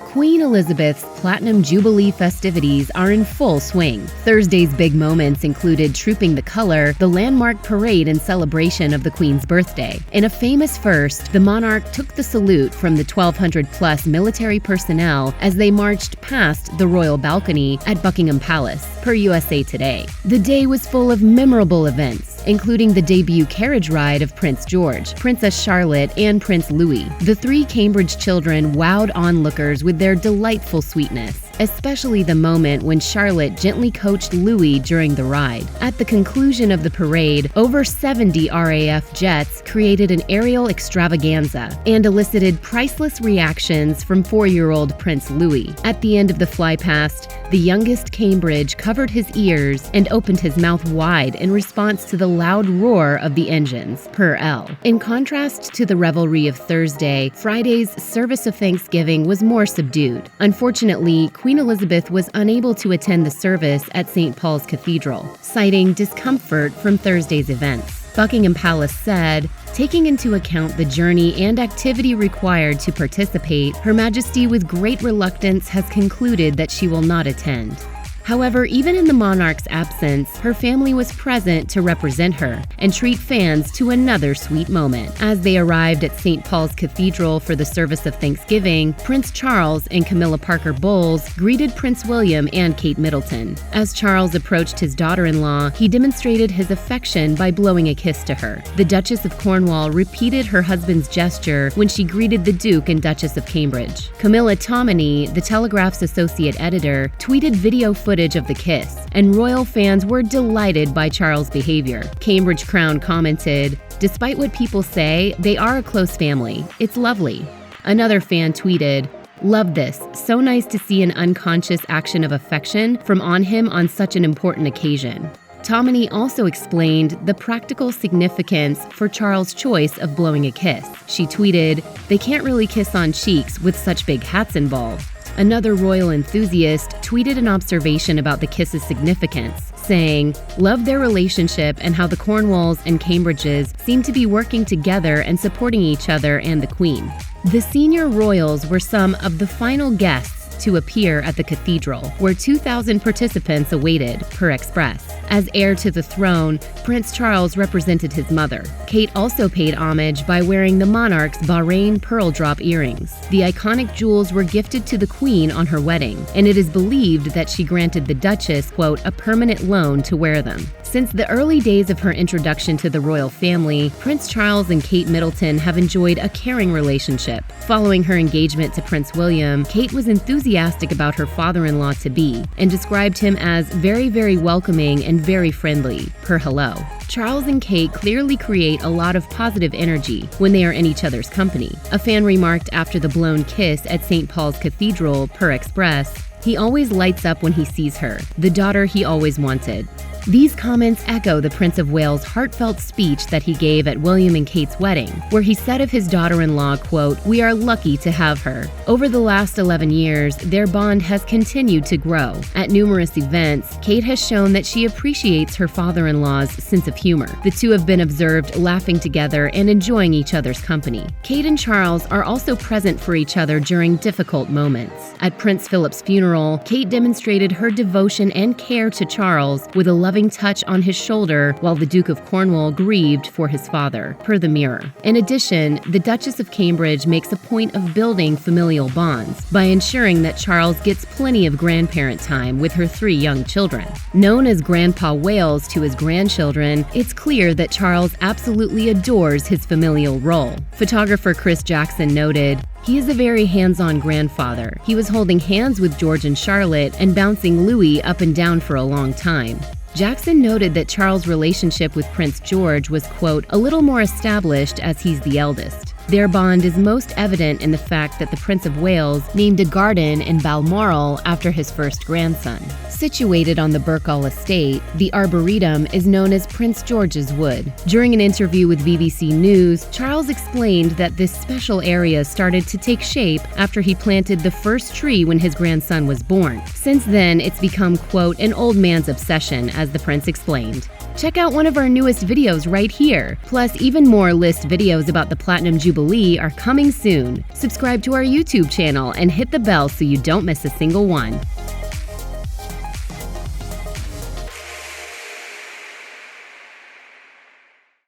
Queen Elizabeth's Platinum Jubilee festivities are in full swing. Thursday's big moments included Trooping the Color, the landmark parade in celebration of the Queen's birthday. In a famous first, the monarch took the salute from the 1,200-plus military personnel as they marched past the royal balcony at Buckingham Palace, per USA Today. The day was full of memorable events, including the debut carriage ride of Prince George, Princess Charlotte, and Prince Louis. The three Cambridge children wowed onlookers with their delightful sweetness, especially the moment when Charlotte gently coached Louis during the ride. At the conclusion of the parade, over 70 RAF jets created an aerial extravaganza and elicited priceless reactions from 4-year-old Prince Louis. At the end of the flypast, the youngest Cambridge covered his ears and opened his mouth wide in response to the loud roar of the engines, per Elle. In contrast to the revelry of Thursday, Friday's service of Thanksgiving was more subdued. Unfortunately, Queen Elizabeth was unable to attend the service at St. Paul's Cathedral, citing discomfort from Thursday's events. Buckingham Palace said, "Taking into account the journey and activity required to participate, Her Majesty with great reluctance has concluded that she will not attend." However, even in the monarch's absence, her family was present to represent her and treat fans to another sweet moment. As they arrived at St. Paul's Cathedral for the service of Thanksgiving, Prince Charles and Camilla Parker Bowles greeted Prince William and Kate Middleton. As Charles approached his daughter-in-law, he demonstrated his affection by blowing a kiss to her. The Duchess of Cornwall repeated her husband's gesture when she greeted the Duke and Duchess of Cambridge. Camilla Tominey, the Telegraph's associate editor, tweeted video footage of the kiss, and royal fans were delighted by Charles' behavior. Cambridge Crown commented, "Despite what people say, they are a close family. It's lovely." Another fan tweeted, "Love this. So nice to see an unconscious action of affection from on him on such an important occasion." Tominey also explained the practical significance for Charles' choice of blowing a kiss. She tweeted, "They can't really kiss on cheeks with such big hats involved." Another royal enthusiast tweeted an observation about the kiss's significance, saying, "Love their relationship and how the Cornwalls and Cambridges seem to be working together and supporting each other and the Queen." The senior royals were some of the final guests to appear at the cathedral, where 2,000 participants awaited, per Express. As heir to the throne, Prince Charles represented his mother. Kate also paid homage by wearing the monarch's Bahrain pearl drop earrings. The iconic jewels were gifted to the Queen on her wedding, and it is believed that she granted the Duchess, quote, "a permanent loan to wear them." Since the early days of her introduction to the royal family, Prince Charles and Kate Middleton have enjoyed a caring relationship. Following her engagement to Prince William, Kate was enthusiastic about her father-in-law-to-be and described him as very, very welcoming and very friendly, per Hello. Charles and Kate clearly create a lot of positive energy when they are in each other's company. A fan remarked after the blown kiss at St. Paul's Cathedral, per Express, "He always lights up when he sees her, the daughter he always wanted." These comments echo the Prince of Wales' heartfelt speech that he gave at William and Kate's wedding, where he said of his daughter-in-law, quote, "We are lucky to have her." Over the last 11 years, their bond has continued to grow. At numerous events, Kate has shown that she appreciates her father-in-law's sense of humor. The two have been observed laughing together and enjoying each other's company. Kate and Charles are also present for each other during difficult moments. At Prince Philip's funeral, Kate demonstrated her devotion and care to Charles with a loving touch on his shoulder while the Duke of Cornwall grieved for his father, per the Mirror. In addition, the Duchess of Cambridge makes a point of building familial bonds by ensuring that Charles gets plenty of grandparent time with her 3 young children. Known as Grandpa Wales to his grandchildren, it's clear that Charles absolutely adores his familial role. Photographer Chris Jackson noted, "He is a very hands-on grandfather. He was holding hands with George and Charlotte and bouncing Louis up and down for a long time." Jackson noted that Charles' relationship with Prince George was, quote, "a little more established as he's the eldest." Their bond is most evident in the fact that the Prince of Wales named a garden in Balmoral after his first grandson. Situated on the Birkall estate, the Arboretum is known as Prince George's Wood. During an interview with BBC News, Charles explained that this special area started to take shape after he planted the first tree when his grandson was born. Since then, it's become, quote, "an old man's obsession," as the prince explained. Check out one of our newest videos right here. Plus, even more list videos about the Platinum Jubilee are coming soon. Subscribe to our YouTube channel and hit the bell so you don't miss a single one.